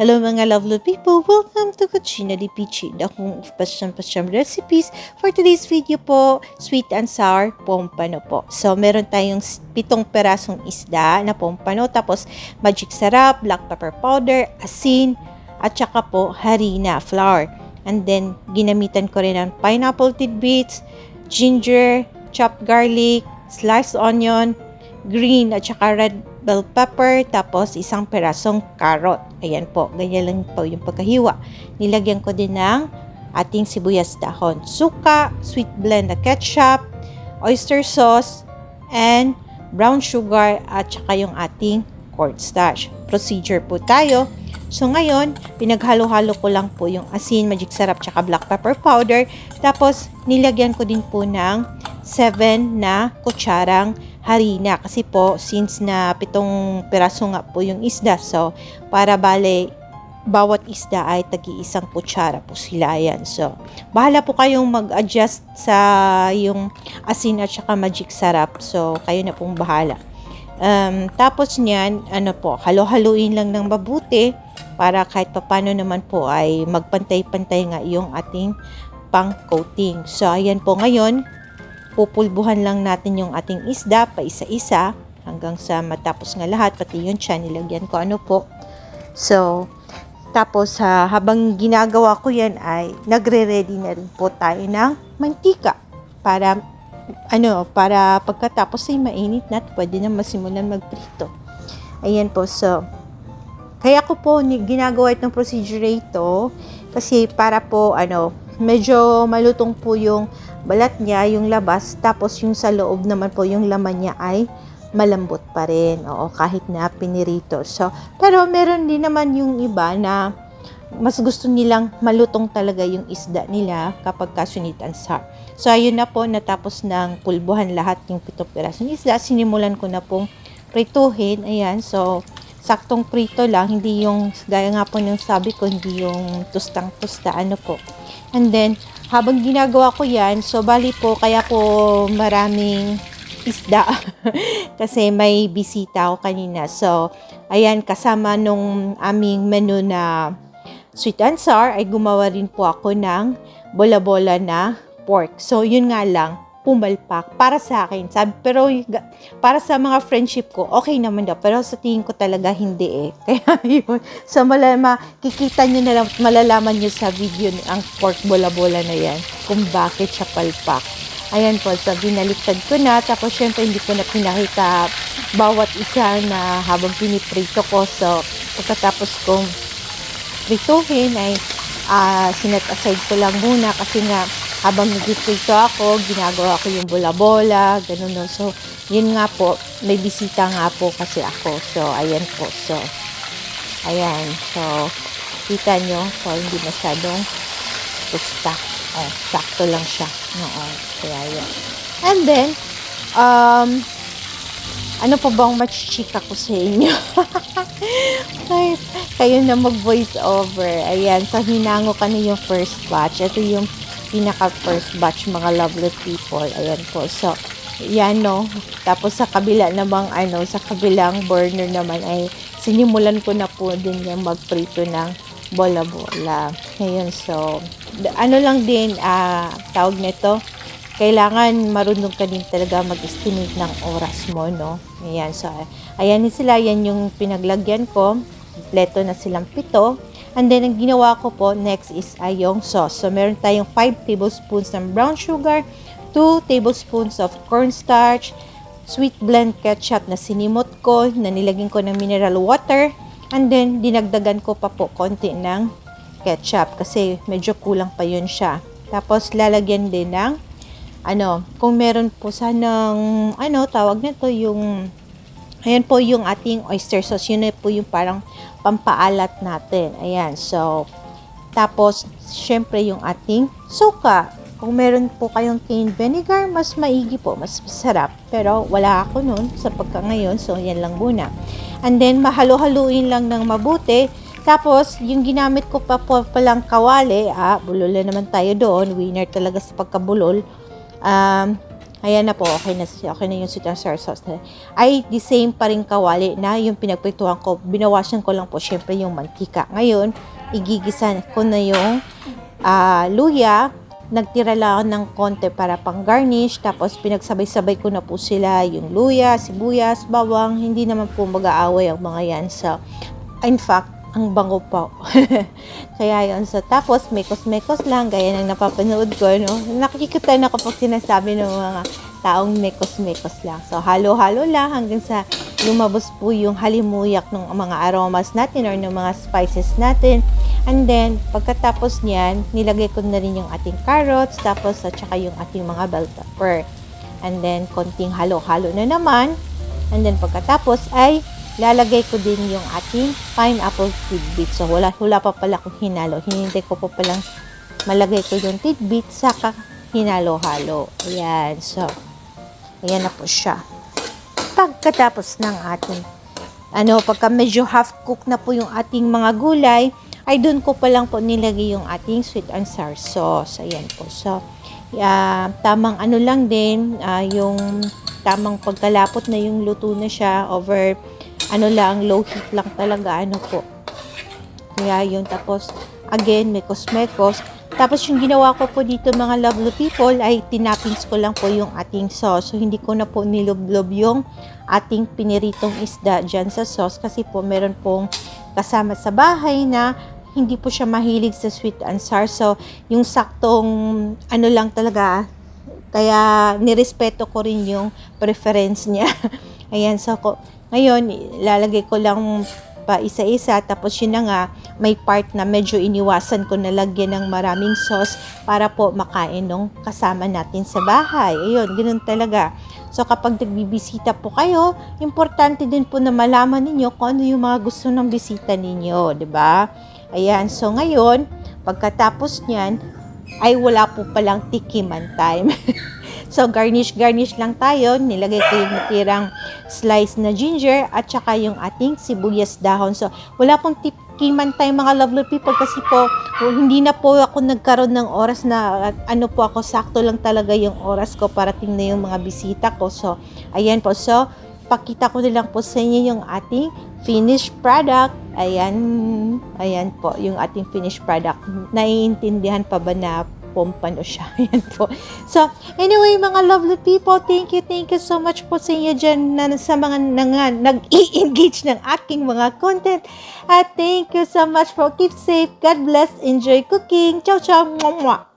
Hello mga lovely people! Welcome to Cucina di Pichi, the home of pasyam-pasyam recipes. For today's video po, sweet and sour pompano po. So, meron tayong 7 perasong isda na pompano, tapos magic sarap, black pepper powder, asin, at saka po harina, flour. And then, ginamitan ko rin ng pineapple tidbits, ginger, chopped garlic, sliced onion, green at saka red bell pepper, tapos isang perasong carrot. Ayan po, ganyan lang po yung pagkahiwa. Nilagyan ko din ng ating sibuyas dahon, suka, sweet blend na ketchup, oyster sauce, and brown sugar at saka yung ating cornstarch. Procedure po tayo. So ngayon, pinaghalo-halo ko lang po yung asin, magic sarap, tsaka black pepper powder. Tapos, nilagyan ko din po ng 7 na kutsarang harina. Kasi po, since na 7 piraso nga po yung isda, so, para bale, bawat isda ay tagi-isang kutsara po sila. Yan. So, bahala po kayong mag-adjust sa yung asin at saka magic sarap. So, kayo na pong bahala. Tapos niyan, halo-haluin lang ng mabuti para kahit papano naman po ay magpantay-pantay nga yung ating pang-coating. So, ayan po ngayon, pupulbuhan lang natin yung ating isda pa isa-isa hanggang sa matapos nga lahat, pati yung tiyan, nilagyan ko po. So, tapos habang ginagawa ko yan ay nagre-ready na rin po tayo ng mantika para pagkatapos ay mainit na at pwede na masimulan magprito. Ayan po, so kaya ko po ginagawa itong procedure ito kasi para po medyo malutong po yung balat niya, yung labas, tapos yung sa loob naman po yung laman niya ay malambot pa rin. Oo, kahit na pinirito. So, pero meron din naman yung iba na mas gusto nilang malutong talaga yung isda nila kapag sweet and sour. So, ayun na po, natapos ng pulbuhan lahat yung 7 pirasong isda. Sinimulan ko na pong prituhin. Ayan, so saktong prito lang, hindi yung, gaya nga po ng sabi ko, hindi yung tustang-tusta, po. And then, habang ginagawa ko yan, so bali po, kaya po maraming isda. Kasi may bisita ako kanina. So, ayan, kasama nung aming menu na sweet and sour, ay gumawa rin po ako ng bola-bola na pork. So, yun nga lang, pumalpak para sa akin. Pero para sa mga friendship ko, okay naman daw. Pero sa tingin ko talaga hindi Kaya yun. So makikita nyo na lang, malalaman nyo sa video ang pork bola-bola na yan kung bakit siya palpak. Ayan po, so binaliktad ko na. Tapos syempre hindi ko na pinakita bawat isa na habang piniprito ko. So pagkatapos kong prituhin ay sinet aside ko lang muna kasi nga habang nag-prito ako, ginagawa ko yung bola-bola, ganun no. So, yun nga po, may bisita nga po kasi ako. So, ayan po. So, ayan. So, kita nyo, so, hindi masyadong pusta. Sakto lang siya. Kaya yun. And then, ano pa bang machichika ko sa inyo? Kayo na mag-voice over. Ayan, so hinango ka na yung first batch. Ito yung pinaka-first batch, mga lovely people. Ayan po. So, yan no. Tapos sa kabila namang sa kabilang burner naman ay sinimulan ko na po din yung magprito ng bola-bola. Ngayon, so, lang din, tawag nito, kailangan marunong ka din talaga mag-estimate ng oras mo, no? Ayan, so, ayan sila, yan yung pinaglagyan ko. Kompleto na silang 7. And then, ang ginawa ko po, next is yung sauce. So, meron tayong 5 tablespoons ng brown sugar, 2 tablespoons of cornstarch, sweet blend ketchup na sinimot ko, na nilagyan ko ng mineral water, and then, dinagdagan ko pa po konti ng ketchup kasi medyo kulang pa yun siya. Tapos, lalagyan din ng, kung meron po sanang, tawag na to, yung, ayan po yung ating oyster sauce. Yun na po yung parang pampaalat natin. Ayan. So, tapos, syempre yung ating suka. Kung meron po kayong cane vinegar, mas maigi po, mas masarap. Pero, wala ako nun sa pagka ngayon. So, yan lang muna. And then, mahalo-haluin lang ng mabuti. Tapos, yung ginamit ko pa po palang kawali, bulol na naman tayo doon. Winner talaga sa pagkabulol. Ayan na po, okay na yung sweet and sour sauce na. Ay, the same pa rin kawali na yung pinagprituhan ko. Binawasan ko lang po syempre yung mantika. Ngayon, igigisa ko na yung luya. Nagtira lang ako ng konti para pang garnish. Tapos, pinagsabay-sabay ko na po sila yung luya, sibuyas, bawang. Hindi naman po mag-aaway ang mga yan. So, in fact, ang bango po. Kaya yun. So, tapos, mekos-mekos lang. Gaya ng napapanood ko, no? Nakikita na kapag sinasabi ng mga taong mekos-mekos lang. So, halo-halo lang hanggang sa lumabas po yung halimuyak ng mga aromas natin or ng mga spices natin. And then, pagkatapos niyan, nilagay ko na rin yung ating carrots, tapos at saka yung ating mga bell pepper. And then, konting halo-halo na naman. And then, pagkatapos ay lalagay ko din yung ating pineapple tidbits. So, wala pa pala kung hinalo. Hinintay ko pa palang malagay ko yung tidbits, saka hinalo-halo. Ayan. So, ayan na po siya. Pagkatapos ng ating, pagka medyo half cook na po yung ating mga gulay, ay doon ko pa lang po nilagay yung ating sweet and sour sauce. Ayan po. So, tamang lang din, yung tamang pagkalapot na yung luto na siya, over lang, low heat lang talaga, po. Kaya yun, tapos, again, mekos-mekos. Tapos, yung ginawa ko po dito, mga lovely people, ay tinapins ko lang po yung ating sauce. So, hindi ko na po niloblob yung ating piniritong isda dyan sa sauce, kasi po, meron pong kasama sa bahay na hindi po siya mahilig sa sweet and sour. So, yung saktong, lang talaga, kaya nirespeto ko rin yung preference niya. Ayan, so, ngayon, lalagay ko lang pa isa-isa, tapos yun na nga, may part na medyo iniwasan ko na lagyan ng maraming sauce para po makain nung kasama natin sa bahay. Ayun, ganun talaga. So, kapag nagbibisita po kayo, importante din po na malaman ninyo kung ano yung mga gusto ng bisita ninyo, 'di ba? Ayan, so ngayon, pagkatapos niyan, ay wala po palang tikiman time. So, garnish lang tayo. Nilagay ko yung natirang slice na ginger at saka yung ating sibuyas dahon. So, wala pong tikiman time, mga lovely people, kasi po, hindi na po ako nagkaroon ng oras na, po ako, sakto lang talaga yung oras ko para tingnan yung mga bisita ko. So, ayan po. So, pakita ko na lang po sa inyo yung ating finished product. Ayan po, yung ating finished product. Naiintindihan pa ba na pompano siya? Ayan po. So, anyway, mga lovely people, thank you so much po sa inyo dyan na sa mga nag-i-engage ng aking mga content. At thank you so much for keep safe. God bless. Enjoy cooking. Ciao, ciao. Mwah, mwah.